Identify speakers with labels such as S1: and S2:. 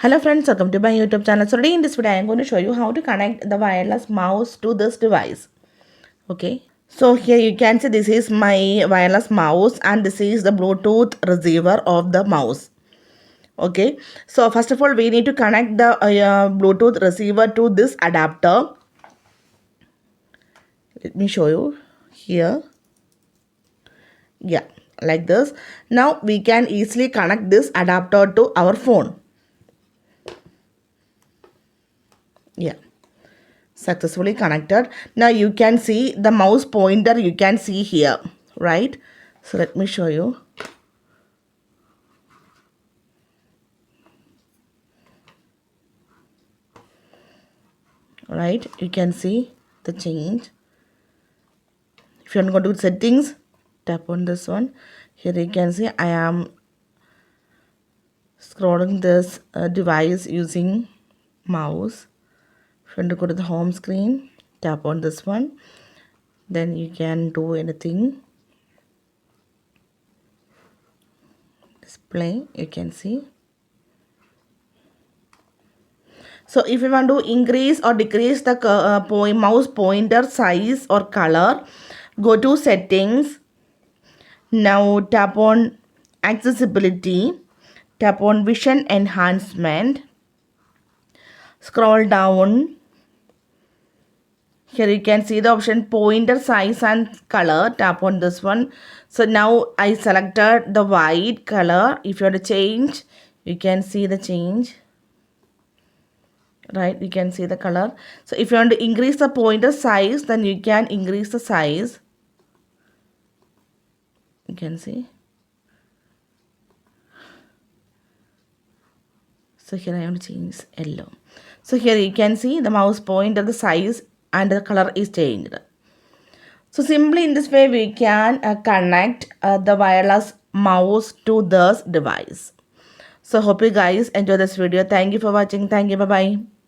S1: Hello friends, welcome to my YouTube channel. So today in this video I am going to show you how to connect the wireless mouse to this device. Okay, so here you can see this is my wireless mouse and this is the Bluetooth receiver of the mouse. Okay, so first of all we need to connect the Bluetooth receiver to this adapter. Let me show you here. Yeah, like this. Now we can easily connect this adapter to our phone. Yeah, successfully connected. Now you can see the mouse pointer, you can see here, right? So let me show you. Right, you can see the change. If you want to go to settings, tap on this one. Here you can see I am scrolling this device using mouse. If you want to go to the home screen, tap on this one. Then you can do anything. Display, you can see. So if you want to increase or decrease the mouse pointer size or color, go to settings. Now tap on accessibility, tap on vision enhancement, scroll down. Here you can see the option pointer size and color. Tap on this one. So now I selected the white color. If you want to change, you can see the change. Right, you can see the color. So if you want to increase the pointer size, then you can increase the size. You can see. So here I want to change yellow. So here you can see the mouse pointer, the size and the color is changed. So simply in this way we can connect the wireless mouse to this device. So hope you guys enjoy this video. Thank you for watching. Thank you. Bye bye.